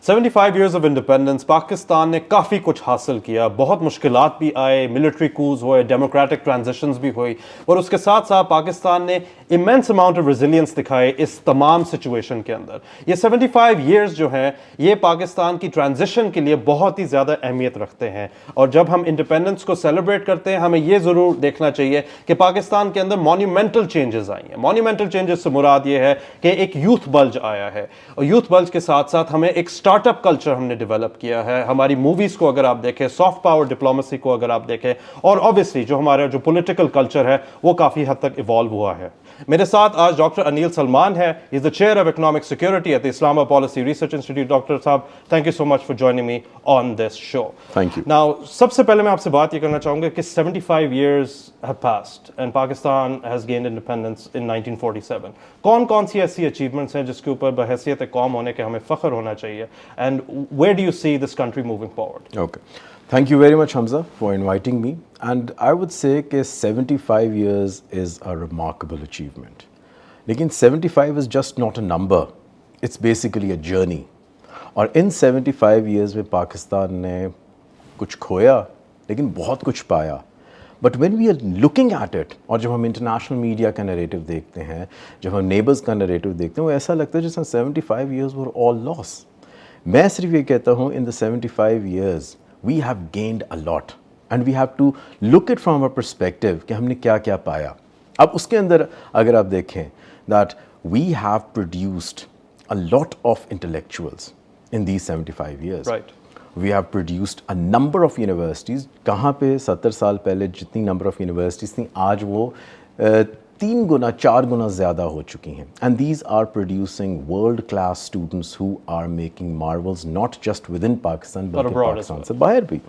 75 years of independence, Pakistan ने काफ़ी कुछ हासिल किया, बहुत मुश्किलात भी आए, मिलिट्री कूज हुए, डेमोक्रेटिक ट्रांजिशंस भी हुई, और उसके साथ साथ पाकिस्तान ने इमेंस अमाउंट ऑफ रेजिलियंस दिखाए इस तमाम सिचुएशन के अंदर। ये 75 years जो हैं ये पाकिस्तान की ट्रांजिशन के लिए बहुत ही ज़्यादा अहमियत रखते हैं। और जब हम इंडिपेंडेंस को सेलिब्रेट करते हैं हमें ये ज़रूर देखना चाहिए कि पाकिस्तान के अंदर मॉन्यूमेंटल चेंजेस आई हैं। मॉन्यूमेंटल चेंजेस से मुराद ये है कि एक यूथ बल्ज आया है, और यूथ बल्ज के साथ साथ हमें एक स्टार्टअप कल्चर हमने डेवलप किया है। हमारी मूवीज़ को अगर आप देखें, सॉफ्ट पावर डिप्लोमेसी को अगर आप देखें, और ऑब्वियसली जो हमारा जो पॉलिटिकल कल्चर है वो काफ़ी हद तक इवॉल्व हुआ है। मेरे साथ आज डॉक्टर अनिल सलमान है, is the chair of economic security at the Islamabad policy research institute. Doctor साहब, thank you so much for joining me on this show. Thank you. Now सबसे पहले मैं आपसे बात ये करना चाहूँगा कि 75 years have passed and Pakistan has gained independence in 1947. कौन कौन सी ऐसी अचीवमेंट्स हैं जिसके ऊपर बहैसियत कौम होने के हमें फ़ख्र होना चाहिए, and where do you see this country moving forward? Okay. Thank you very much, Hamza, for inviting me. And I would say that 75 years is a remarkable achievement. लेकिन 75 is just not a number. It's basically a journey. और इन 75 years में पाकिस्तान ने कुछ खोया लेकिन बहुत कुछ पाया। But when we are looking at it, और जब हम इंटरनेशनल मीडिया का नैरेटिव देखते हैं, जब हम नेबर्स का नैरेटिव देखते हैं, वो ऐसा लगता है जैसे 75 years वर ऑल लॉस। मैं सिर्फ ये कहता हूँ, in the 75 years we have gained a lot and we have to look it from a perspective कि हमने क्या क्या पाया। अब उसके अंदर अगर आप देखें that we have produced a lot of intellectuals in these 75 years. Right. We have produced a number of universities. कहाँ पे 70 साल पहले जितनी number of universities थी, आज वो 3 गुना 4 गुना ज़्यादा हो चुकी हैं. And these are producing world-class students who are making marvels not just within Pakistan but Pakistan से बाहर भी.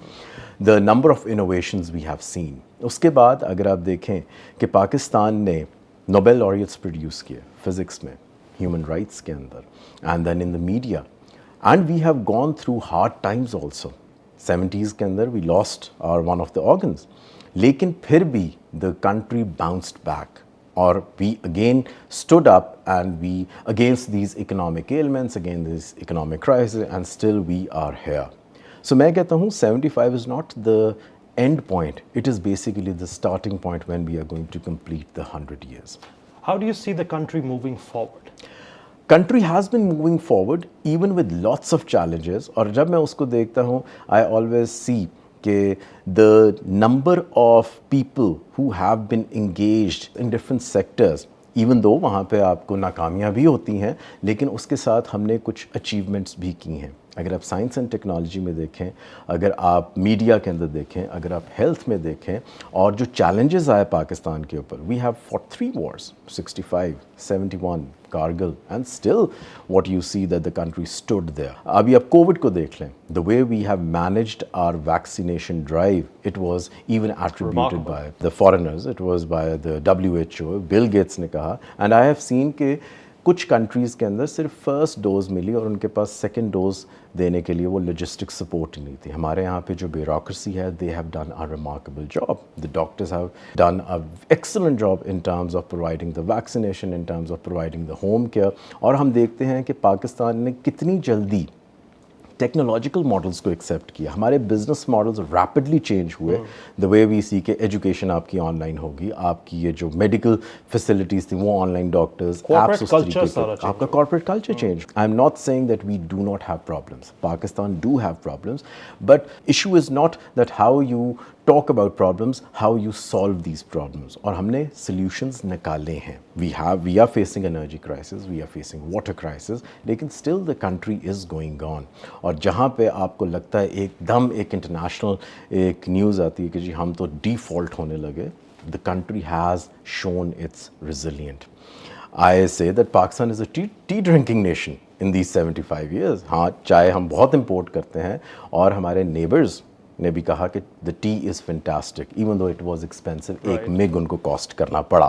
The number of innovations we have seen. उसके बाद अगर आप देखें कि पाकिस्तान ने Nobel laureates produce किए फिज़िक्स में, human rights के अंदर, and then in the media. And we have gone through hard times also. 70s के अंदर we lost our one of the organs. लेकिन फिर भी the country bounced back. Or we again stood up and we against these economic ailments, against this economic crisis, and still we are here. So मैं कहता हूँ 75 is not the end point. It is basically the starting point when we are going to complete the 100 years. How do you see the country moving forward? Country has been moving forward even with lots of challenges. और जब मैं उसको देखता हूँ, I always see कि the number of people who have been engaged in different sectors, even though वहाँ पे आपको नाकामियाँ भी होती हैं, लेकिन उसके साथ हमने कुछ achievements भी की हैं. अगर आप साइंस एंड टेक्नोलॉजी में देखें, अगर आप मीडिया के अंदर देखें, अगर आप हेल्थ में देखें, और जो चैलेंजेस आए पाकिस्तान के ऊपर, we have fought 3 wars, 65, 71, Kargil, and still what you see that the country stood there. अभी आप कोविड को देख लें, the way we have managed our vaccination drive, it was even attributed by the foreigners, it was by the WHO. Bill Gates ने कहा, and I have seen के कुछ countries के अंदर सिर्फ फर्स्ट डोज मिली और उनके पास सेकंड डोज देने के लिए वो लॉजिस्टिक सपोर्ट नहीं थी. हमारे यहाँ पे जो ब्यूरोक्रेसी है, they have done a remarkable job. The doctors have done a excellent job in terms of providing the vaccination, in terms of providing the home care. और हम देखते हैं कि पाकिस्तान ने कितनी जल्दी टेक्नोलॉजिकल मॉडल्स को एक्सेप्ट किया. हमारे बिजनेस मॉडल्स रैपिडली चेंज हुए. द वे वी सी के एजुकेशन आपकी ऑनलाइन होगी, आपकी ये जो मेडिकल फैसिलिटीज़ थी वो ऑनलाइन, डॉक्टर्स, एप्स, उस तरीके के, आपका corporate culture change. I am not saying that we do not have problems. Pakistan do have problems, but issue is not that how you talk about problems, how you solve these problems. और हमने solutions निकाले हैं. We are facing energy crisis, we are facing water crisis, लेकिन still the country is going on. और जहाँ पे आपको लगता है एकदम एक इंटरनेशनल एक न्यूज़ आती है कि जी हम तो डिफ़ॉल्ट होने लगे, the country has shown its resilient. I say that Pakistan is a tea drinking nation in these 75 years. हाँ, चाय हम बहुत import करते हैं, और हमारे neighbors ने भी कहा कि the tea is fantastic even though it was expensive. एक मिग उनको कॉस्ट करना पड़ा.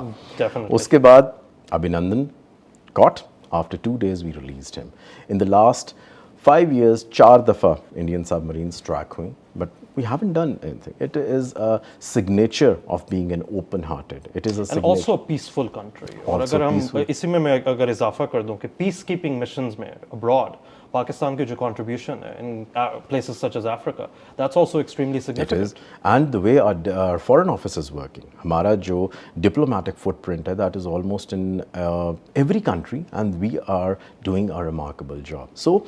उसके बाद Abhinandan caught, after 2 days we released him. In the last 5 years 4 दफ़ा इंडियन सबमरीन्स ट्रैक हुई, but we haven't done anything. It is a signature of being an open hearted. It is a also peaceful country. और अगर हम इसी में मैं अगर इजाफा कर दूं कि पीस कीपिंग मिशंस में अब्रॉड Pakistan की जो contribution है in places such as Africa, that's also extremely It significant. is, and the way our foreign office is working, हमारा जो diplomatic footprint है, that is almost in every country, and we are doing a remarkable job. So,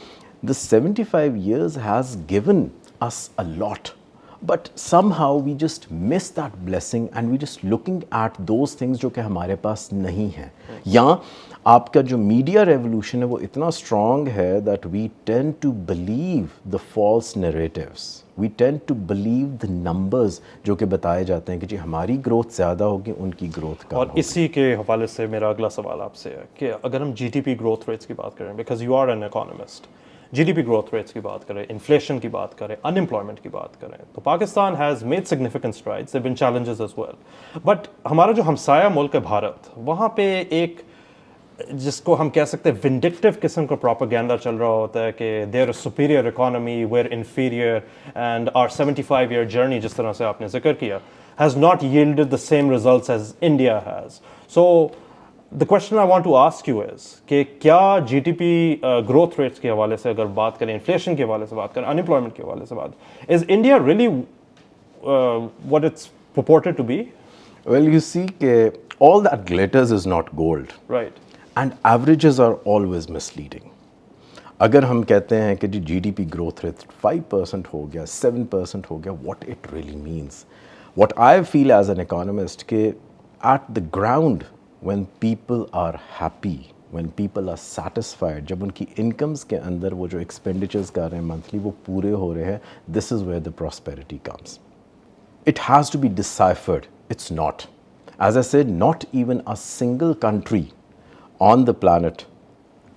the 75 years has given us a lot. But somehow we just miss that blessing and we just looking at those things जो कि हमारे पास नहीं हैं. या आपका जो media revolution है वो इतना स्ट्रॉन्ग है that we tend to believe the false narratives. We tend to believe the numbers जो कि बताए जाते हैं कि जी हमारी ग्रोथ ज़्यादा होगी, उनकी ग्रोथ कम और होगी. इसी के हवाले से मेरा अगला सवाल आपसे है कि अगर हम जीडीपी ग्रोथ रेट्स की बात करें, because you are an economist, GDP growth rates की बात करें, इन्फ्लेशन की बात करें, अनएम्प्लॉयमेंट की बात करें, तो Pakistan has made significant strides, there been challenges as well. But हमारा जो हमसाया मुल्क है भारत, वहाँ पे एक जिसको हम कह सकते हैं विंडिक्टिव किस्म का प्रोपेगेंडा चल रहा होता है कि their superior economy, we're inferior, and our 75-year journey, जिस तरह से आपने जिक्र किया, has not yielded the same results as India has. So the question I want to ask you is कि क्या जीडीपी ग्रोथ रेट्स के हवाले से अगर बात करें, इन्फ्लेशन के हवाले से बात करें, अनएम्प्लॉयमेंट के हवाले से बात, is India really what it's purported to be? Well, you see कि all that glitters is not gold. Right. And averages are always misleading. अगर हम कहते हैं कि जी जीडीपी ग्रोथ रेट 5% हो गया, 7% हो गया, what it really means. What I feel as an economist कि at the ground when people are happy, when people are satisfied, जब उनकी incomes के अंदर वो जो expenditures कर रहे हैं monthly वो पूरे हो रहे हैं, this is where the prosperity comes. It has to be deciphered. It's not. As I said, not even a single country on the planet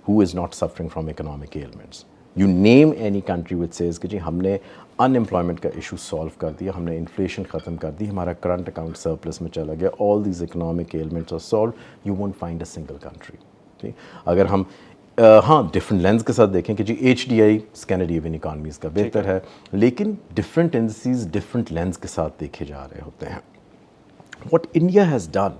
who is not suffering from economic ailments. You name any country which says कि जी हमने unemployment का issue solve कर दिया, हमने inflation ख़त्म कर दी, हमारा current account surplus में चला गया, all these economic ailments are solved, you won't find a single country. ठीक? अगर हम हाँ डिफरेंट लेंस के साथ देखें कि जी HDI स्कैंडिनेवियन इकॉनमीज़ का बेहतर है, लेकिन डिफरेंट इंडिसेस डिफरेंट लेंस के साथ देखे जा रहे होते हैं. What India has done,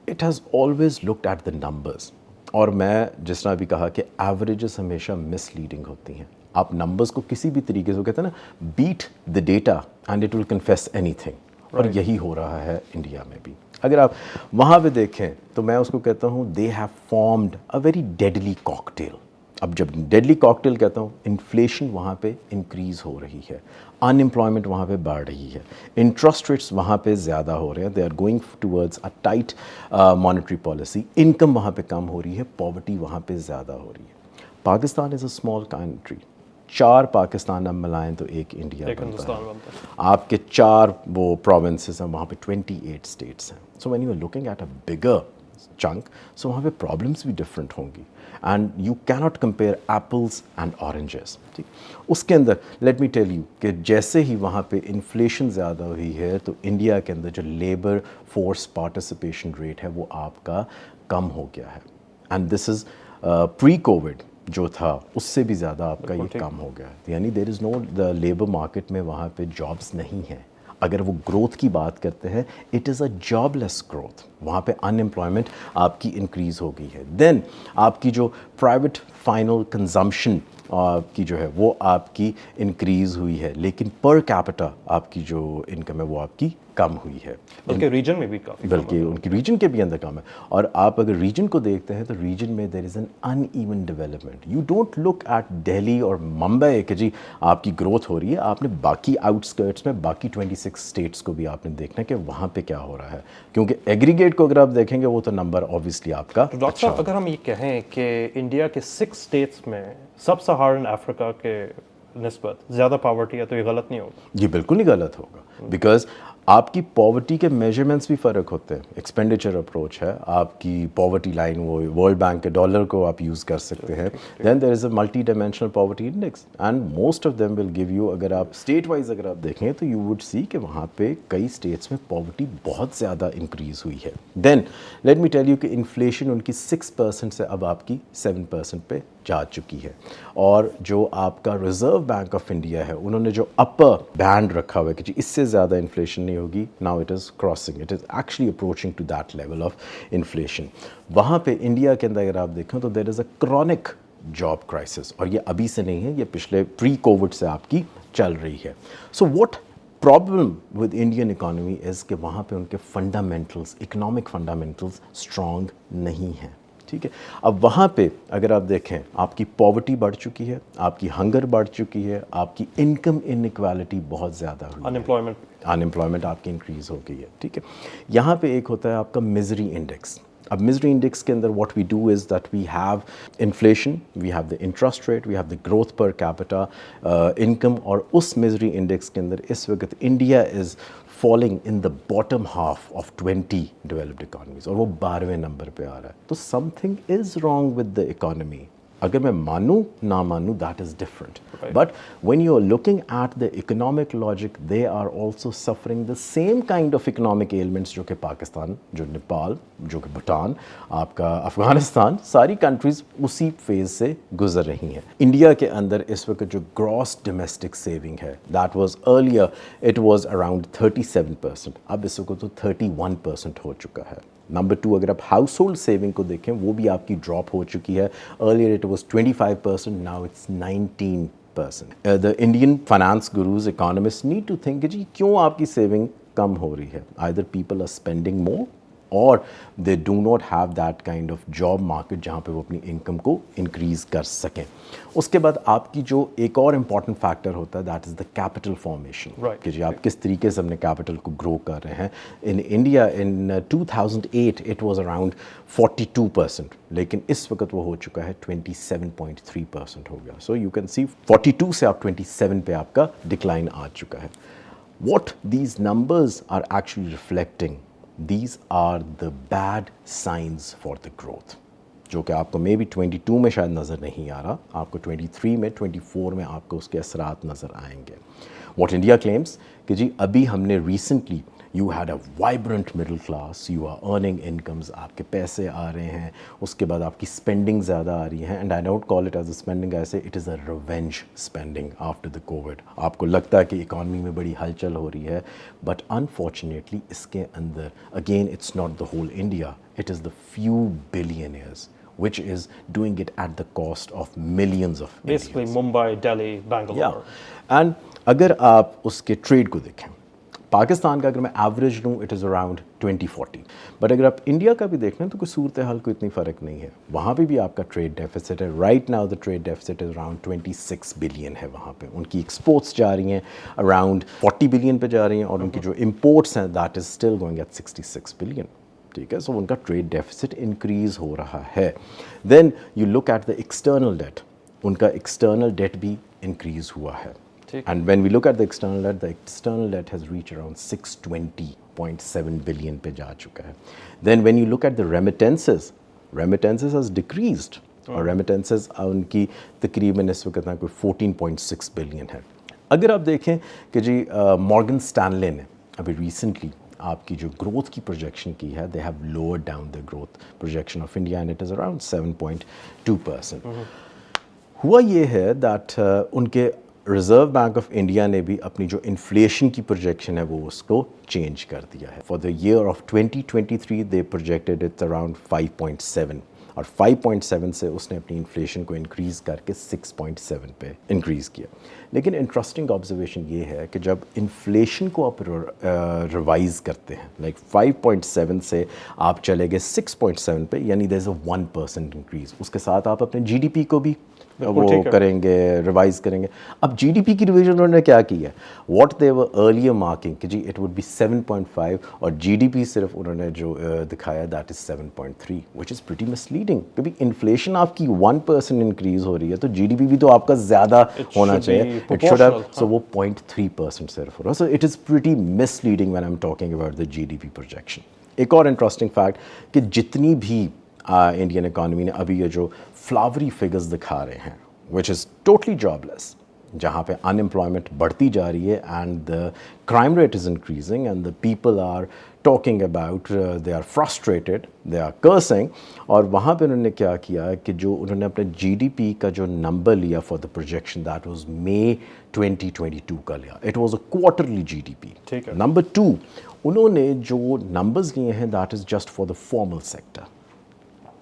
it has always looked at the numbers. और मैं जिस तरह भी कहा कि averages हमेशा misleading होती हैं. आप numbers को किसी भी तरीके से कहते हैं ना, beat the data and it will confess anything. और यही हो रहा है इंडिया में भी. अगर आप वहाँ पे देखें तो मैं उसको कहता हूँ they have formed a very deadly cocktail. अब जब डेडली कॉकटेल कहता हूँ, इन्फ्लेशन वहाँ पे इंक्रीज़ हो रही है, अनएम्प्लॉयमेंट वहाँ पे बढ़ रही है, इंटरेस्ट रेट्स वहाँ पे ज़्यादा हो रहे हैं, they are going towards a tight monetary policy, income वहाँ पे कम हो रही है, पॉवर्टी वहाँ पे ज़्यादा हो रही है. Pakistan is a small country. 4 Pakistan अब मिलाएं तो एक इंडिया बनता है. आपके 4 वो प्रोविंसेस हैं, वहाँ पे 28 स्टेट्स हैं. So when you are looking at a bigger chunk, so वहाँ पे प्रॉब्लम्स भी डिफरेंट होंगी and you cannot compare apples and oranges. ठीक, उसके अंदर लेट मी टेल यू कि जैसे ही वहाँ पे इन्फ्लेशन ज़्यादा हुई है तो इंडिया के अंदर जो लेबर फोर्स पार्टिसिपेशन रेट है वो आपका कम हो गया है. And this is pre Covid जो था उससे भी ज़्यादा आपका ये कम हो गया है. यानी there is no the labour market में वहाँ पे जॉब्स नहीं हैं. अगर वो ग्रोथ की बात करते हैं, it is a jobless growth. वहाँ पे अनएम्प्लॉयमेंट आपकी इंक्रीज़ हो गई है. देन आपकी जो प्राइवेट फाइनल कंजम्पशन की जो है वो आपकी इंक्रीज़ हुई है, लेकिन पर कैपिटा आपकी जो इनकम है वो आपकी कम हुई है. बल्कि रीजन में भी काफ़ी, बल्कि उनकी रीजन के भी अंदर कम है. और आप अगर रीजन को देखते हैं तो रीजन में there is an uneven development. You don't look at Delhi और मुंबई कि जी आपकी ग्रोथ हो रही है. आपने बाकी आउटस्कर्ट्स में बाकी 26 स्टेट्स को भी आपने देखना है कि वहाँ पे क्या हो रहा है, क्योंकि एग्रीगेट को अगर आप देखेंगे वो तो नंबर ऑब्वियसली आपका. तो डॉक्टर साहब, अगर हम ये कहें कि इंडिया के 6 स्टेट्स में सब सहारन अफ्रीका के निस्बत ज़्यादा पॉवर्टी है, तो ये गलत नहीं होगा? ये बिल्कुल नहीं गलत होगा, बिकॉज आपकी पॉवर्टी के मेजरमेंट्स भी फ़र्क होते हैं. एक्सपेंडिचर अप्रोच है, आपकी पॉवर्टी लाइन वो वर्ल्ड बैंक के डॉलर को आप यूज़ कर सकते हैं. Then there is a multi dimensional poverty index and most of them will give you, अगर आप स्टेट वाइज अगर आप देखें तो यू वुड सी कि वहाँ पे कई स्टेट्स में पॉवर्टी बहुत ज़्यादा इंक्रीज़ हुई है. Then let me tell you कि इन्फ्लेशन उनकी 6% से अब आपकी 7% पे जा चुकी है. और जो आपका रिजर्व बैंक ऑफ इंडिया है उन्होंने जो अपर बैंड रखा हुआ है कि जी इससे ज़्यादा इन्फ्लेशन नहीं होगी, now it is crossing, it is actually approaching to that level of inflation. वहाँ पे इंडिया के अंदर अगर आप देखें तो there is a chronic job crisis, और ये अभी से नहीं है, ये पिछले प्री कोविड से आपकी चल रही है. So what problem with Indian economy is कि वहाँ पे उनके फंडामेंटल्स, इकोनॉमिक फंडामेंटल्स स्ट्रॉन्ग नहीं हैं. ठीक है, अब वहाँ पे अगर आप देखें, आपकी पॉवर्टी बढ़ चुकी है, आपकी हंगर बढ़ चुकी है, आपकी इनकम इनइक्वालिटी बहुत ज़्यादा हुई है, अनएम्प्लॉयमेंट आपकी इंक्रीज़ हो गई है. ठीक है, यहाँ पे एक होता है आपका मिजरी इंडेक्स. अब मिजरी इंडेक्स के अंदर what we do is that we have inflation, we have the interest rate, we have the growth per capita income, और उस मिजरी इंडेक्स के अंदर इस वक्त India is falling in the bottom half of 20 developed economies, और वो 12वें number पे आ रहा है. तो something is wrong with the economy. अगर मैं मानूँ ना मानूँ, that is different, but when you are looking at the economic logic, they are also suffering the same kind of economic elements जो कि पाकिस्तान, जो नेपाल, जो कि भूटान, आपका अफगानिस्तान, सारी कंट्रीज़ उसी फेज़ से गुजर रही हैं. इंडिया के अंदर इस वक्त जो ग्रॉस डोमेस्टिक सेविंग है, that was earlier it was around 37%, अब इस वक्त तो 31% हो चुका है. नंबर 2, अगर आप हाउस होल्ड सेविंग को देखें, वो भी आपकी ड्रॉप हो चुकी है. Earlier it was 25%, now it's 19%. The Indian finance gurus, economist need to think जी क्यों आपकी सेविंग कम हो रही है. Either people are spending more, or they do not have that kind of job market जहाँ पे वो अपनी इनकम को इंक्रीज़ कर सकें. उसके बाद आपकी जो एक और इम्पॉर्टेंट फैक्टर होता है, that is the capital formation, कि जी आप किस तरीके से अपने कैपिटल को ग्रो कर रहे हैं. In India in 2008 it was around 42%, लेकिन इस वक्त वो हो चुका है 27.3% हो गया. सो यू कैन सी 42 से आप 27 पे आपका डिक्लाइन आ चुका है. What these numbers are actually reflecting, these are the bad signs for the growth, जो कि आपको मे बी 22 में शायद नज़र नहीं आ रहा, आपको 23 में, 24 में आपको उसके असरात नज़र आएंगे. What India claims कि जी अभी हमने recently you had a vibrant middle class, you are earning incomes, आपके पैसे आ रहे हैं, उसके बाद आपकी spending ज़्यादा आ रही है, and I don't call it as a spending, I say it is a revenge spending after the COVID. आपको लगता है कि इकॉनमी में बड़ी हलचल हो रही है, but unfortunately इसके अंदर again it's not the whole India, it is the few billionaires which is doing it at the cost of millions of basically Indians. Mumbai, Delhi, Bangalore. Yeah. And अगर आप उसके ट्रेड को देखें, पाकिस्तान का अगर मैं एवरेज लूँ, इट इज़ अराउंड 2040, बट अगर आप इंडिया का भी देख लें तो कोई सूरत हाल को इतनी फ़र्क नहीं है. वहाँ पे भी आपका ट्रेड डेफिसिट है. Right now the trade deficit is around 26 billion है. वहाँ पे उनकी एक्सपोर्ट्स जा रही हैं अराउंड 40 बिलियन पे जा रही हैं, और उनकी जो इम्पोर्ट्स हैं that is still going at 66 billion. ठीक है, सो उनका ट्रेड डेफिसिट इंक्रीज़ हो रहा है. Then you look at the external debt, उनका एक्सटर्नल डेट भी इंक्रीज़ हुआ है. And when we look at the external debt has reached around 620.7 billion पे जा चुका है. Then when you look at the remittances has decreased, और remittances उनकी तकरीबन इस वक्त ना कोई 14.6 बिलियन है. अगर आप देखें कि जी मॉर्गन स्टैनले ने अभी रिसेंटली आपकी जो ग्रोथ की प्रोजेक्शन की है, they have lowered down the growth projection of India and it is around 7.2%. हुआ ये है दैट उनके रिजर्व बैंक ऑफ इंडिया ने भी अपनी जो इन्फ्लेशन की प्रोजेक्शन है वो उसको चेंज कर दिया है. For the year of 2023 they projected it's around 5.7, और 5.7 से उसने अपनी इन्फ्लेशन को इंक्रीज़ करके 6.7 पे इंक्रीज़ किया. लेकिन इंटरेस्टिंग ऑब्जर्वेशन ये है कि जब इन्फ्लेशन को आप रिवाइज़ करते हैं, लाइक 5.7 से आप चले गए 6.7 पे, यानी देयर इज़ अ 1% इंक्रीज़. उसके साथ आप अपने जीडीपी को भी वो करेंगे, रिवाइज करेंगे. अब जीडीपी की रिवीजन उन्होंने क्या की है, what they were earlier marking कि जी इट वुड बी 7.5, और जीडीपी सिर्फ उन्होंने जो दिखाया that is 7.3, which is pretty misleading. क्योंकि इन्फ्लेशन आपकी 1% इंक्रीज हो रही है, तो जीडीपी भी तो आपका ज़्यादा होना चाहिए. इट शुड हैव, सो वो 0.3% सिर्फ हो रहा है. सो it is pretty misleading when I am talking about the GDP projection. एक और इंटरेस्टिंग फैक्ट कि जितनी भी इंडियन इकॉनमी ने अभी ये जो फ्लावरी फिगर्स दिखा रहे हैं, विच इज़ टोटली जॉबलेस, जहाँ पे अनएम्प्लॉयमेंट बढ़ती जा रही है and the crime rate is increasing and the people are talking about, they are frustrated, they are cursing. और वहाँ पे उन्होंने क्या किया कि जो उन्होंने अपने जीडीपी का जो नंबर लिया for the projection, that was May 2022 का लिया. It was a quarterly GDP. Number 2, उन्होंने जो नंबर्स लिए हैं that is just for the formal sector.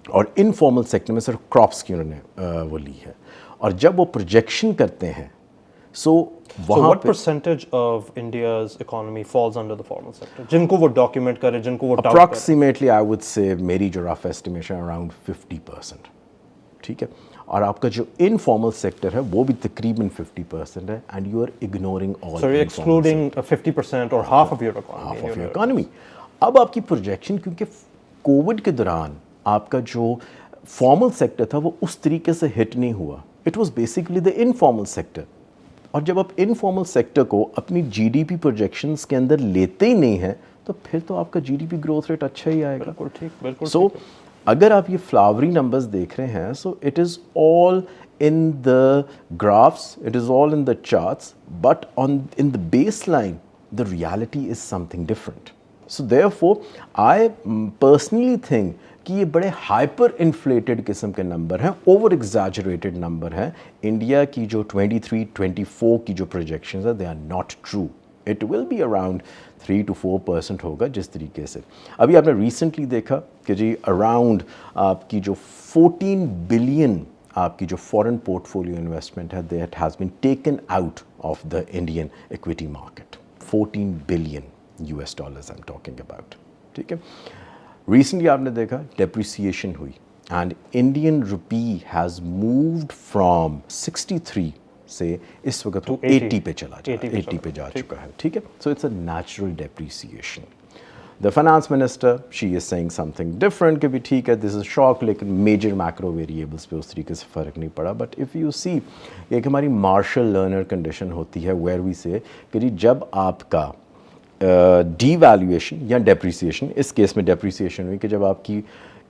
और इनफॉर्मल सेक्टर में सिर्फ क्रॉप्स की उन्होंने वो ली है। और जब वो प्रोजेक्शन करते हैं So वहाँ what पे percentage of India's economy falls under the formal sector? जिनको वो डॉक्यूमेंट करे, जिनको वो tout करे। अप्रॉक्सीमेटली आई वुड से मेरी जो रफ एस्टिमेशन अराउंड 50%, ठीक है। और आपका जो इनफॉर्मल सेक्टर है वो भी तकरीबन 50% है, and you are ignoring all So you're excluding 50% or half of your economy. Half of your economy. अब आपकी प्रोजेक्शन, क्योंकि कोविड के दौरान आपका जो फॉर्मल सेक्टर था वो उस तरीके से हिट नहीं हुआ, it was basically the informal sector. और जब आप इनफॉर्मल सेक्टर को अपनी जीडीपी प्रोजेक्शंस के अंदर लेते ही नहीं है तो फिर तो आपका जीडीपी ग्रोथ रेट अच्छा ही आएगा। बिल्कुल ठीक, बिल्कुल सो ठीक। अगर आप ये फ्लावरी नंबर्स देख रहे हैं, so it is all in the graphs, it is all in the charts, but on in the base line the reality is something different. So therefore I personally think कि ये बड़े hyper inflated किस्म के number हैं, over exaggerated number हैं। India की जो 23-24 की जो प्रोजेक्शंस है, they are not true. It will be around 3 to 4% होगा जिस तरीके से अभी आपने रिसेंटली देखा कि जी अराउंड आपकी जो 14 बिलियन आपकी जो फॉरेन पोर्टफोलियो इन्वेस्टमेंट है, that has been taken out of the Indian equity market. 14 billion US dollars I am talking about, ठीक है। रिसेंटली आपने देखा डेप्रिसिएशन हुई, and Indian rupee has moved from 63 से इस वक्त वो 80 पे चला जा 80 पे जा चुका है, ठीक है। So it's a natural depreciation. The finance minister she is saying something different कि भी ठीक है, दिस इज शॉक, लेकिन मेजर मैक्रो वेरिएबल्स पे उस तरीके से फ़र्क नहीं पड़ा। बट इफ़ यू सी, एक हमारी मार्शल लर्नर कंडीशन होती है वेयर वी से कि जी जब आपका डीवैल्यूएशन या डेप्रिसिएशन, इस केस में डेप्रिसिएशन हुई कि जब आपकी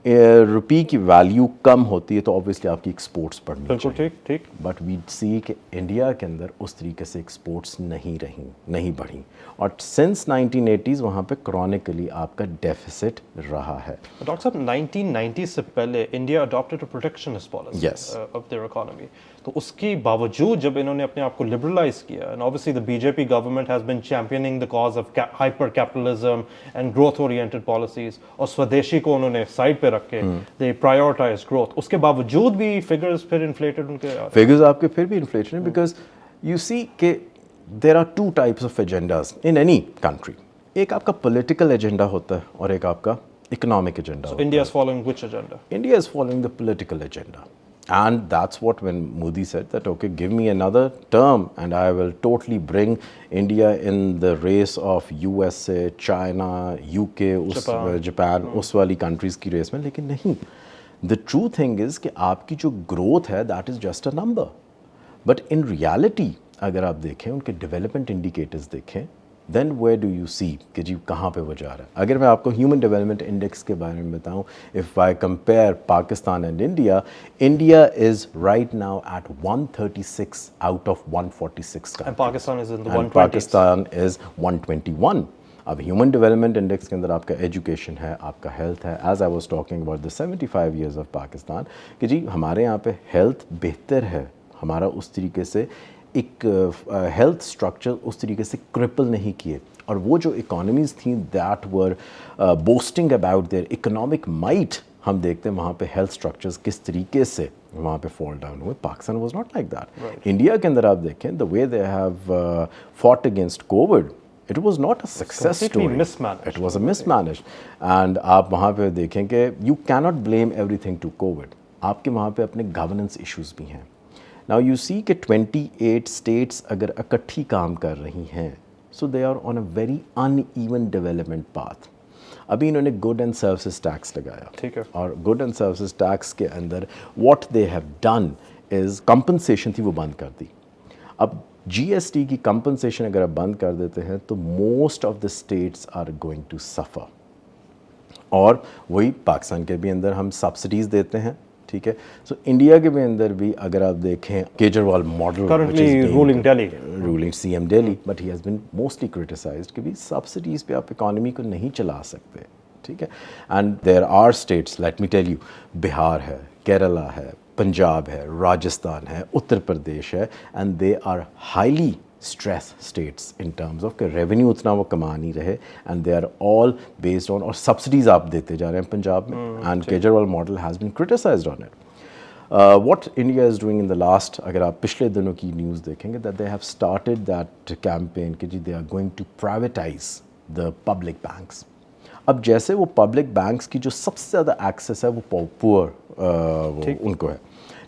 रुपी की वैल्यू कम होती है तो ऑब्वियसली आपकी एक्सपोर्ट्स बढ़नी बिल्कुल चाहिए। ठीक ठीक। बट वी सी कि इंडिया के अंदर उस तरीके से एक्सपोर्ट्स नहीं बढ़ी, और सिंस 1980s वहाँ पे क्रॉनिकली आपका डेफिसिट रहा है। डॉक्टर साहब 1990 से पहले India adopted a protectionist policy Yes. Of their economy, तो उसके बावजूद जब इन्होंने अपने आप को लिबरलाइज किया, and obviously the BJP government has been championing the cause of hyper capitalism and growth oriented policies, और स्वदेशी को उन्होंने साइड पे रख के दे प्रायोरिटाइज ग्रोथ, उसके बावजूद भी फिगर्स फिर इन्फ्लेटेड उनके फिगर्स आपके फिर भी इन्फ्लेशन है, बिकॉज यू सी के there are two types of agendas in any country. एक आपका पॉलिटिकल एजेंडा होता है और एक आपका इकोनॉमिक एजेंडा होता है। India is following which agenda? India is following the political agenda. And that's what when Modi said that, okay, give me another term and I will totally bring India in the race of USA, China, UK, Japan, उस वाली countries की race में। लेकिन नहीं, the true thing is कि आपकी जो growth है that is just a number. But in reality अगर आप देखें, उनके development indicators देखें, देन वेयर डू यू सी कि जी कहाँ पे वो जा रहा है। अगर मैं आपको ह्यूमन डेवलपमेंट इंडेक्स के बारे में बताऊँ, if I compare Pakistan and India, India is right now at 136 out of 146 and Pakistan is in the 120। Pakistan is 121। अब ह्यूमन डेवलपमेंट इंडेक्स के अंदर आपका एजुकेशन है, आपका हेल्थ है। As I was talking about the 75 years of Pakistan कि जी हमारे यहाँ पे हेल्थ बेहतर है, हमारा उस तरीके से एक हेल्थ स्ट्रक्चर उस तरीके से क्रिपल नहीं किए, और वो जो इकोनॉमीज़ थी that were boasting about their economic might, हम देखते हैं वहाँ पे हेल्थ स्ट्रक्चर्स किस तरीके से वहाँ पे फॉल डाउन हुए। Pakistan was not like that. India के अंदर आप देखें the way they have fought against Covid, it was not a success story, it was a mismanaged. And आप वहाँ पे देखें कि you cannot blame everything to Covid, आपके वहाँ पे अपने गवर्नेंस इश्यूज़ भी हैं। नाउ यू सी कि 28 स्टेट्स अगर इकट्ठी काम कर रही हैं, so they are on a very uneven development path. अभी इन्होंने गुड एंड सर्विसेज टैक्स लगाया, ठीक है, और गुड एंड सर्विसेज टैक्स के अंदर what they have done is compensation थी वो बंद कर दी। अब जीएसटी की कंपनसेशन अगर आप बंद कर देते हैं तो most of the states are going to suffer. और वही पाकिस्तान के भी अंदर हम सब्सिडीज़ देते हैं, ठीक है। सो इंडिया के भी अंदर भी अगर आप देखें Kejriwal model currently ruling Delhi, ruling CM Delhi, but he has been mostly criticised कि भी सब्सिडीज़ पे आप इकोनॉमी को नहीं चला सकते, ठीक है। And there are states, let me tell you, Bihar है, केरला है, पंजाब है, राजस्थान है, उत्तर प्रदेश है, and they are highly stress states in terms of कि revenue उतना वो कमा नहीं रहे, and they are all based on, और subsidies आप देते जा रहे हैं पंजाब में, and Kejriwal model has been criticized on it. What India is doing in the last, अगर आप पिछले दिनों की न्यूज़ देखेंगे, that they have started that campaign कि जी they are going to privatize the public banks. अब जैसे वो पब्लिक बैंक्स की जो सबसे ज़्यादा एक्सेस है वो पुअर उनको है,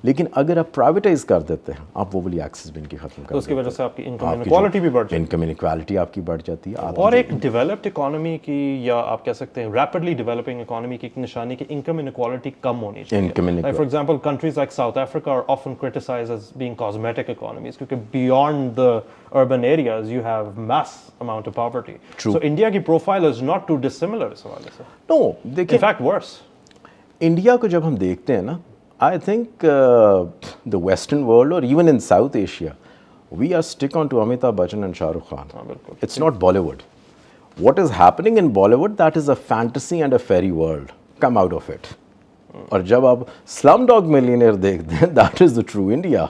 लेकिन अगर आप प्राइवेटाइज कर देते हैं आप वो वाली एक्सेस भी इनकी खत्म कर, तो उसकी वजह से आपकी इनकम इनक्वालिटी भी बढ़ जाती है, इनकम इनक्वालिटी आपकी बढ़ जाती है। और एक डेवलप्ड इकोनॉमी की, या आप कह सकते हैं रैपिडली डेवलपिंग इकोनॉमी की एक निशानी कि इनकम इनक्वालिटी कम होनी चाहिए। For example countries like South Africa are often criticised as being cosmetic economies, क्योंकि beyond the urban areas you have mass amount of poverty. True. So India की profile is not too dissimilar इस हवाले से। No, देखिए, in fact worse. India को जब हम देखते हैं ना, I think the Western world or even in South Asia, we are stick on to Amitabh Bachchan and Shah Rukh Khan. It's not Bollywood. What is happening in Bollywood, that is a fantasy and a fairy world. Come out of it. और जब आप Slumdog Millionaire देखते हैं, that is the true India.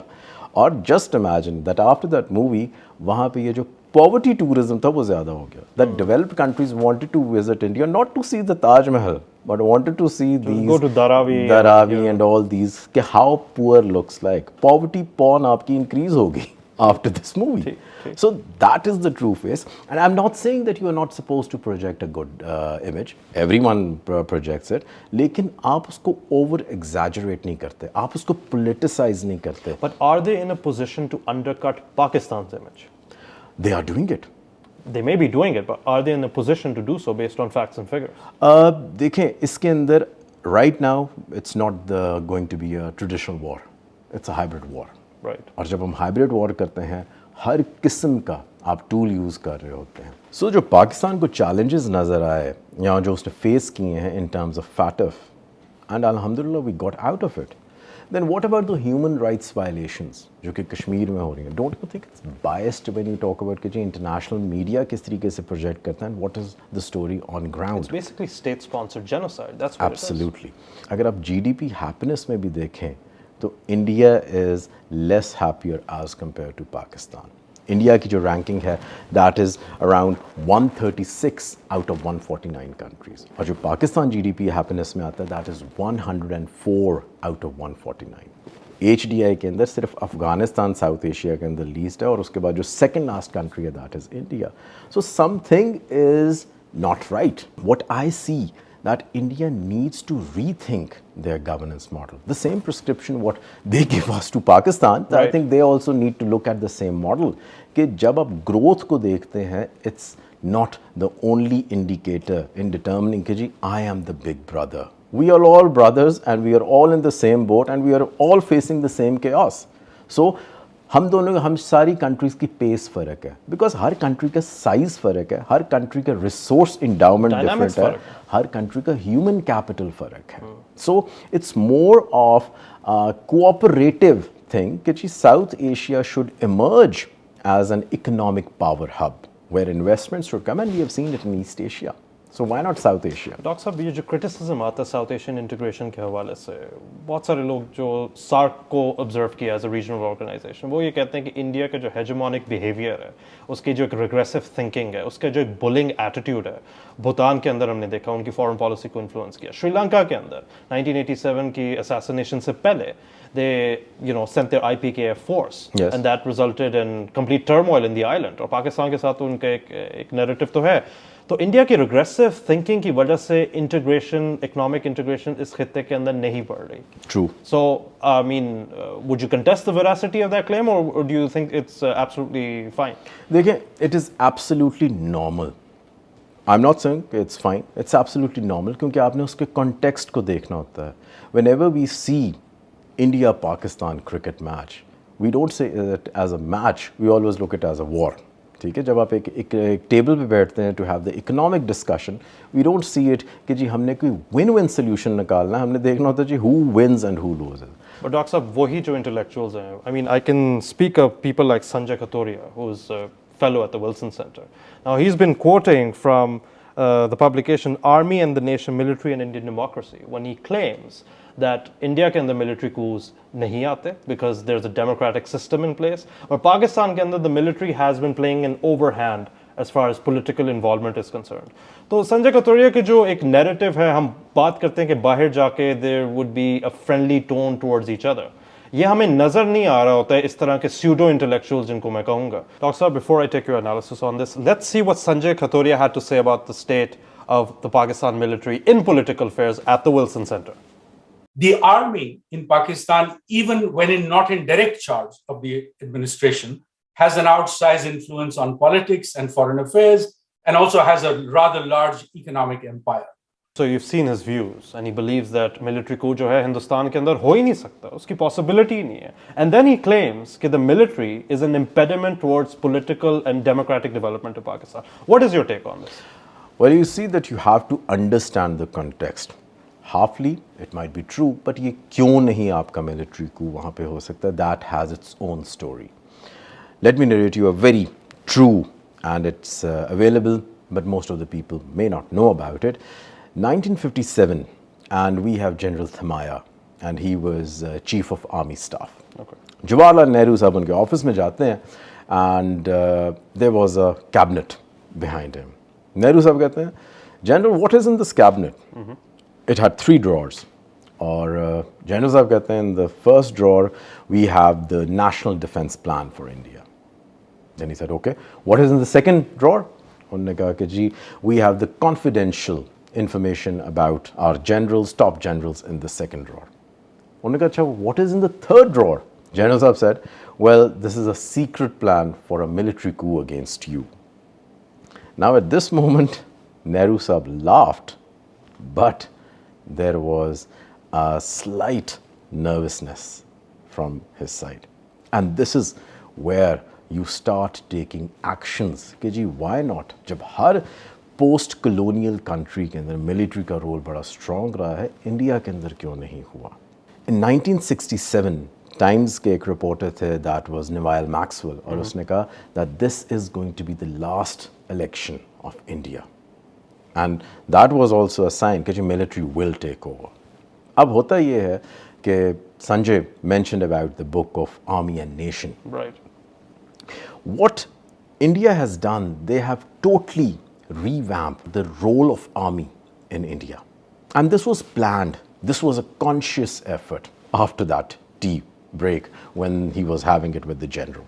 और just imagine that after that movie, वहाँ पे ये जो poverty tourism था वो ज़्यादा हो गया. That developed countries wanted to visit India not to see the Taj Mahal, but wanted to see these go to Dharavi and all these, कि how poor looks like. Poverty porn आपकी increase होगी after this movie. So that is the true face. And I'm not saying that you are not supposed to project a good image. Everyone projects it. लेकिन आप उसको over exaggerate नहीं करते, आप उसको politicize नहीं करते. But are they in a position to undercut Pakistan's image? They are doing it. They may be doing it, but are they in a position to do so based on facts and figures? देखें, इसके अंदर right now it's not going to be a traditional war. It's a hybrid war. Right. और जब हम hybrid war करते हैं, हर किस्म का आप टूल यूज़ कर रहे होते हैं. So जो पाकिस्तान को challenges नज़र आए या जो उसने फेस किए हैं in terms of FATF, and alhamdulillah we got out of it. Then what about the human rights violations जो कि कश्मीर में हो रही हैं? Don't you think it's biased when you talk about कि जी international media किस तरीके से project करता है, and what is the story on ground? It's basically state-sponsored genocide. That's what Absolutely. अगर आप GDP happiness में भी देखें तो India is less happier as compared to Pakistan. India की जो रैंकिंग है that is around 136 out of 149 countries, और जो पाकिस्तान जीडीपी हैप्पीनेस में आता है that is 104 out of 149. HDI के अंदर सिर्फ अफगानिस्तान साउथ एशिया के अंदर लीस्ट है, और उसके बाद जो सेकंड लास्ट कंट्री है that is India. So something is not right. What I see that India needs to rethink their governance model. The same prescription what they give us to Pakistan, right. I think they also need to look at the same model. कि जब आप growth को देखते हैं, it's not the only indicator in determining कि जी I am the big brother. We are all brothers and we are all in the same boat and we are all facing the same chaos. So हम सारी countries की pace फ़र्क है, because हर country का size फ़र्क है, हर कंट्री का रिसोर्स इंडाउमेंट डिफरेंट है, हर कंट्री का ह्यूमन कैपिटल फ़र्क है. So it's more of cooperative thing कि South Asia should emerge as an economic power hub where investments should come, and we have seen it in East Asia. So why not South Asia? Doctor साहब, ये जो criticism आता है south Asian integration के हवाले से, बहुत सारे लोग जो सार्क को ऑब्जर्व किया एज अ रीजनल ऑर्गेनाइजेशन, वो ये कहते हैं कि इंडिया का जो हेजेमोनिक बिहेवियर है, उसकी जो एक रिग्रेसिव थिंकिंग है, उसका जो एक बुलिंग एटीट्यूड है, भूटान के अंदर हमने देखा उनकी फॉरेन पॉलिसी को इन्फ्लुएंस किया. श्रीलंका के अंदर 1987 की असैसिनेशन से पहले they sent their IPKF force, yes. and that resulted in complete turmoil in the island. और पाकिस्तान के साथ तो उनका एक नैरेटिव तो है. तो इंडिया की रिग्रेसिव थिंकिंग की वजह से इंटीग्रेशन, इकोनॉमिक इंटीग्रेशन इस खित्ते के अंदर नहीं बढ़ रही. True. So I mean, would you contest the veracity of that claim, or do you think it's absolutely fine? देखिए, it is absolutely normal. I'm not saying it's fine. It's absolutely normal क्योंकि आपने उसके context को देखना होता है. Whenever we see India-Pakistan cricket match, we don't say it as a match. We always look at it as a war. ठीक है, जब आप एक टेबल पे बैठते हैं to have the economic discussion, we don't see it कि जी हमने कोई विन विन सोल्यूशन निकालना है, हमने देखना होता है जी who wins and who loses. But doctor साहब, वही जो इंटेलेक्चुअल्स हैं, I mean I can speak of people like Sanjay Kathuria, who is a fellow at the Wilson Centre. Now he has been quoting from the publication Army and the Nation, Military and Indian Democracy, when he claims that India के अंदर military coups नहीं आते because there's a democratic system in place, और पाकिस्तान के अंदर the military has been playing an overhand as far as political involvement is concerned. तो संजय कथोरिया की जो एक narrative है, हम बात करते हैं कि बाहर जाके there would be a friendly tone towards each other. ये हमें नजर नहीं आ रहा होता है इस तरह के pseudo intellectuals जिनको मैं कहूँगा. Dr. Saab, before I take your analysis on this, let's see what Sanjay Khathoria had to say about the state of the Pakistan military in political affairs at the Wilson Center. The army in Pakistan, even when not in direct charge of the administration, has an outsized influence on politics and foreign affairs, and also has a rather large economic empire. So you've seen his views, and he believes that military coup जो है हिंदुस्तान के अंदर हो ही नहीं सकता, उसकी possibility ही नहीं है. And then he claims that the military is an impediment towards political and democratic development of Pakistan. What is your take on this? Well, you see that you have to understand the context. Halfly, it might be true, but ये क्यों नहीं आपका military coup वहाँ पे हो सकता है? That has its own story. Let me narrate you a very true, and it's available, but most of the people may not know about it. 1957, and we have General Thamaya, and he was Chief of Army Staff. Okay. Jawaharlal Nehru साहब उनके office में जाते हैं, and there was a cabinet behind him. Nehru साहब कहते हैं, General, what is in this cabinet? It had 3 drawers. Or General साहब कहते हैं, in the first drawer we have the National Defense Plan for India. Then he said, okay, what is in the second drawer? उन्होंने कहा कि जी, we have the confidential information about our generals, top generals in the second drawer. उन्होंने कहा, अच्छा, what is in the third drawer? General साहब said, well, this is a secret plan for a military coup against you. Now at this moment, Nehru साहब laughed, but there was a slight nervousness from his side. And this is where you start taking actions कि जी why not, जब हर post colonial country के अंदर military का role बड़ा strong रहा है, India के अंदर क्यों नहीं हुआ? In 1967, टाइम्स के एक रिपोर्टर थे, दैट वाज निवायल मैक्सवेल, और उसने कहा that this is going to be the last election of India, and that was also a sign कि मिलिट्री विल टेक ओवर. अब होता ये है कि Sanjay mentioned about the book of Army and Nation. Right. What India has done, they have totally revamped the role of army in India. And this was planned. This was a conscious effort after that tea break when he was having it with the general.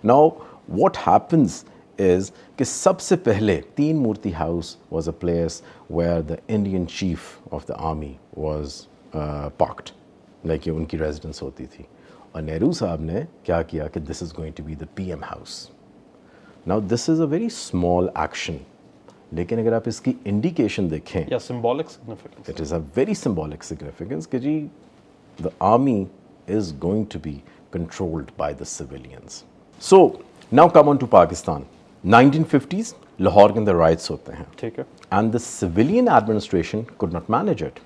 Now, what happens is कि सबसे पहले तीन मूर्ति house was a place where the Indian chief of the army was parked. Like ये उनकी residence होती थी. और नेहरू साहब ने क्या किया कि this is going to be the PM house. Now this is a very small action. लेकिन अगर आप इसकी indication देखें, Yeah, symbolic significance. it is a very symbolic significance कि जी the army is going to be controlled by the civilians. So now come on to Pakistan. 1950s, Lahore के अंदर riots होते हैं. ठीक है. And the civilian administration could not manage it.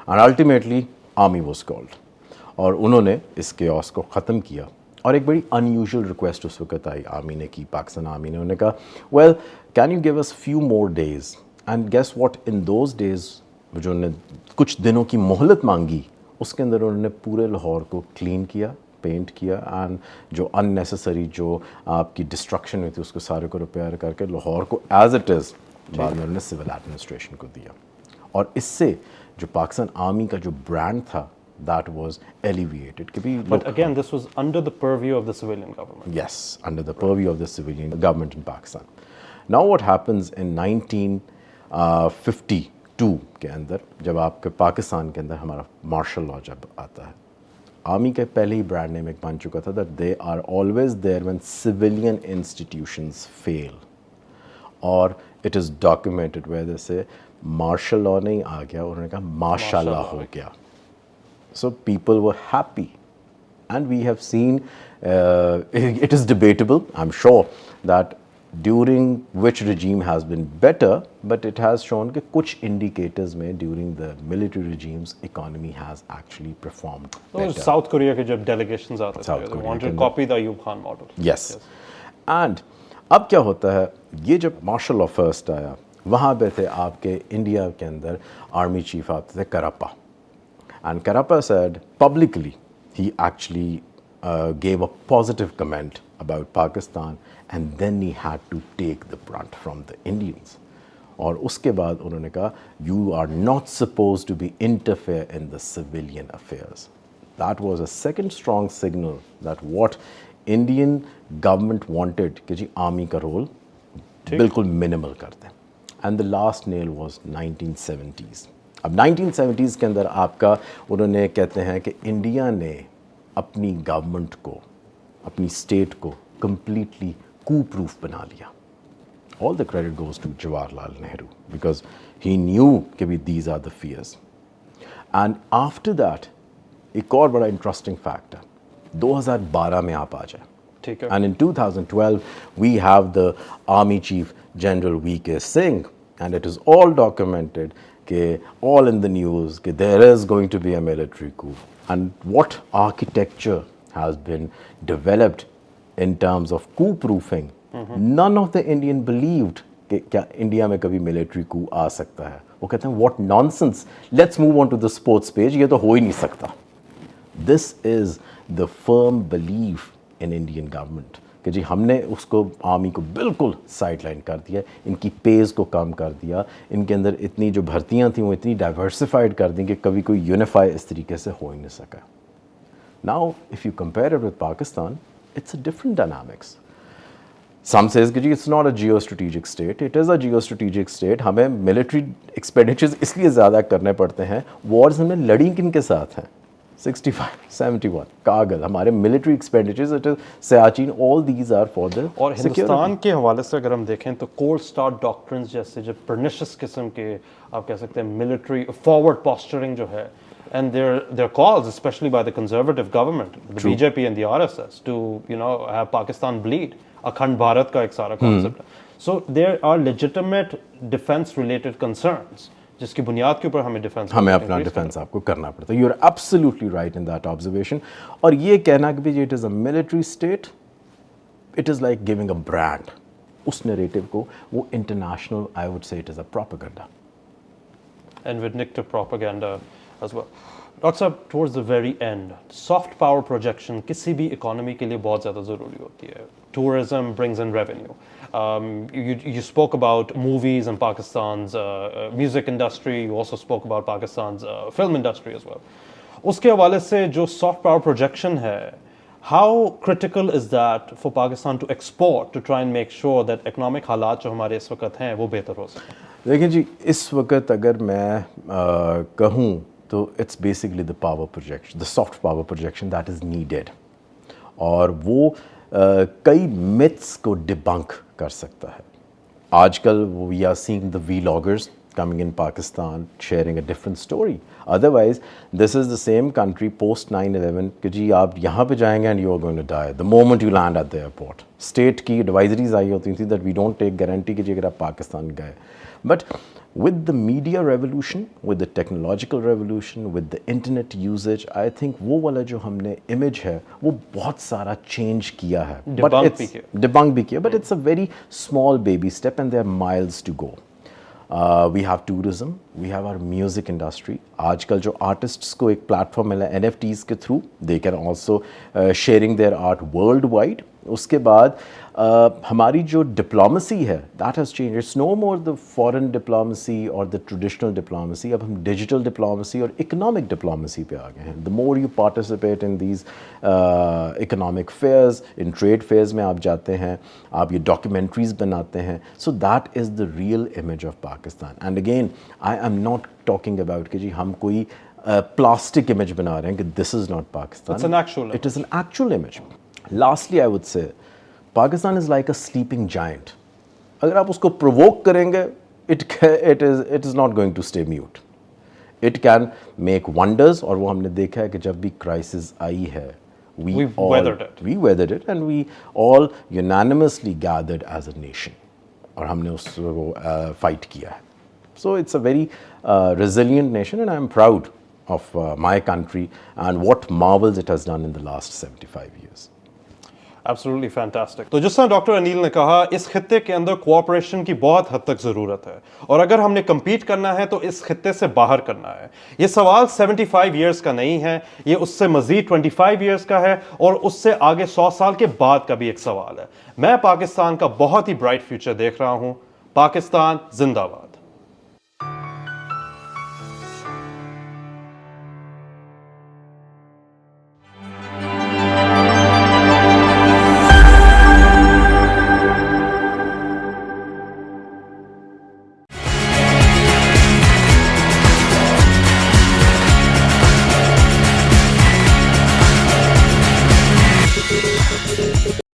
And ultimately, army was called. और उन्होंने इस chaos को ख़त्म किया. और एक बड़ी unusual request उस वक्त आई आर्मी ने की, पाकिस्तान आर्मी ने. उन्होंने कहा, well, can you give us few more days? And guess what? In those days, जो उन्होंने कुछ दिनों की मोहलत मांगी, उसके अंदर उन्होंने पूरे लाहौर को क्लीन किया, पेंट किया, एंड जो अननेसेसरी जो आपकी डिस्ट्रक्शन हुई थी उसको सारे को रिपेयर करके लाहौर को एज इट इज़ बाद में उन्होंने सिविल एडमिनिस्ट्रेशन को दिया. और इससे जो पाकिस्तान आर्मी का जो ब्रांड था, that was alleviated. But again, this was under the purview of the civilian government. Yes, under the purview of the civilian government in Pakistan. Now what happens in 1952 के अंदर, जब आपके पाकिस्तान के अंदर हमारा मार्शल लॉ जब आता है, आर्मी के पहले ही ब्रांड नेम एक बन चुका था that they are always there when civilian institutions fail. और it is documented where they say martial law नहीं आ गया, उन्होंने कहा माशाल्लाह हो गया. So people were happy, and we have seen, it is debatable, I'm sure, that during which regime has been better, but it has shown that कुछ indicators में during the military regimes, economy has actually performed better. South Korea के जब delegations आते थे, they wanted to copy the Ayub Khan model. Yes. And अब क्या होता है, ये जब martial law first आया, वहाँ पे थे आपके इंडिया के अंदर आर्मी चीफ आते थे करप्पा, and Karappa said publicly, he actually gave a positive comment about Pakistan, and then he had to take the brunt from the Indians. और उसके बाद उन्होंने कहा, you are not supposed to be interfere in the civilian affairs. That was a second strong signal that what Indian government wanted कि जी army का role बिल्कुल minimal कर दें. And the last nail was 1970s. अब 1970s के अंदर आपका उन्होंने कहते हैं कि इंडिया ने अपनी गवर्नमेंट को, अपनी स्टेट को completely coup-proof बना लिया. All the credit goes to Jawaharlal Nehru because he knew कि these are the fears. And after that, एक और बड़ा interesting fact है, 2012 में आप आ जाए. ठीक है. And in 2012, we have the Army Chief General V.K. Singh, and it is all documented, all in the news, there is going to be a military coup. And what architecture has been developed in terms of coup-proofing, none of the Indian believed कि क्या India में कभी military कू आ सकता है. वो कहते हैं what nonsense, let's move on to the sports page, ये तो हो ही नहीं सकता. This is the firm belief in Indian government कि जी हमने उसको आर्मी को बिल्कुल साइडलाइन कर दिया, इनकी पेज को कम कर दिया, इनके अंदर इतनी जो भर्तियां थी वो इतनी डाइवर्सिफाइड कर दी कि कभी कोई यूनिफाई इस तरीके से हो ही नहीं सका. Now if you compare it with Pakistan, it's a different dynamics. Some says कि जी it's not a geostrategic state, it is a geostrategic state. हमें मिलिट्री एक्सपेंडिचर्स इसलिए ज़्यादा करने पड़ते हैं, वॉर्स हमने लड़ी किन के साथ हैं, 65, 71, कागल, हमारे military expenditures, it is Siachen, all these are for the. और हिंदुस्तान के हवाले से अगर हम देखें तो कोल्ड स्टार्ट डॉक्ट्रिन्स जैसे जो पर्निशियस किस्म के आप कह सकते हैं मिलिट्री फॉरवर्ड पोस्चरिंग जो है, and their calls, especially by the conservative government, the BJP and the RSS, to have Pakistan bleed. अखंड भारत का एक सारा कॉन्सेप्ट है. So there are legitimate defence related concerns जिसकी बुनियाद के ऊपर हमें अपना डिफेंस आपको करना पड़ता है. You are absolutely right in that observation. और ये कहना कि भी it is a military state, it is like giving a brand. उस नैरेटिव को वो international, I would say it is a propaganda. And vindictive propaganda as well. Dr. Saab, towards the very end, soft power projection किसी भी economy के लिए बहुत ज़्यादा ज़रूरी होती है. Tourism brings in revenue. You spoke about movies and Pakistan's music industry. You also spoke about Pakistan's film industry as well. उसके हवाले से जो soft power projection है, how critical is that for Pakistan to export to try and make sure that economic हालात जो हमारे इस वक्त हैं वो बेहतर हो सकें? देखिए जी, इस वक्त अगर मैं कहूँ तो it's basically the power projection, the soft power projection that is needed. और वो कई मिथ्स को डिबंक कर सकता है. आजकल we are seeing the vloggers coming in Pakistan sharing a different story. Otherwise, this is the same country post 9/11 कि जी आप यहाँ पे जाएंगे and you are going to die the moment you land at the airport. State की advisories आई होती थी that we don't take guarantee कि जी अगर आप पाकिस्तान गए. But with the media revolution, with the technological revolution, with the internet usage, I think वो वाला जो हमने image है वो बहुत सारा change किया है. Debunk भी किया. But it's a very small baby step and there are miles to go. We have tourism, we have our music industry. आजकल जो artists को एक platform मिला NFTs के through, they can also sharing their art worldwide. उसके बाद हमारी जो डिप्लोमेसी है that has changed. It's no more the foreign diplomacy or the traditional diplomacy. अब हम digital diplomacy और economic diplomacy पे आ गए हैं. The more you participate in these economic fairs, in trade fairs में आप जाते हैं, आप ये documentaries बनाते हैं. So that is the real image of Pakistan. And again, I am not talking about कि जी हम कोई plastic image बना रहे हैं कि this is not Pakistan. It's an actual image. It is an actual image. Lastly, I would say, Pakistan is like a sleeping giant. अगर आप उसको provoke करेंगे, it is not going to stay mute. It can make wonders. और वो हमने देखा है कि जब भी crisis आई है, we weathered it and we all unanimously gathered as a nation. और हमने उसको fight किया है. So it's a very resilient nation and I am proud of my country and what marvels it has done in the last 75 years. Absolutely fantastic. तो जिस तरह doctor Anil ने कहा, इस खित्ते के अंदर कोऑपरेशन की बहुत हद तक ज़रूरत है, और अगर हमने कम्पीट करना है तो इस खित्ते से बाहर करना है। ये सवाल 75 ईयर्स का नहीं है, ये उससे मज़ीद 25 ईयर्स का है, और उससे आगे 100 साल के बाद का भी एक सवाल है। मैं पाकिस्तान का बहुत ही ब्राइट फ्यूचर देख रहा हूँ। पाकिस्तान जिंदाबाद।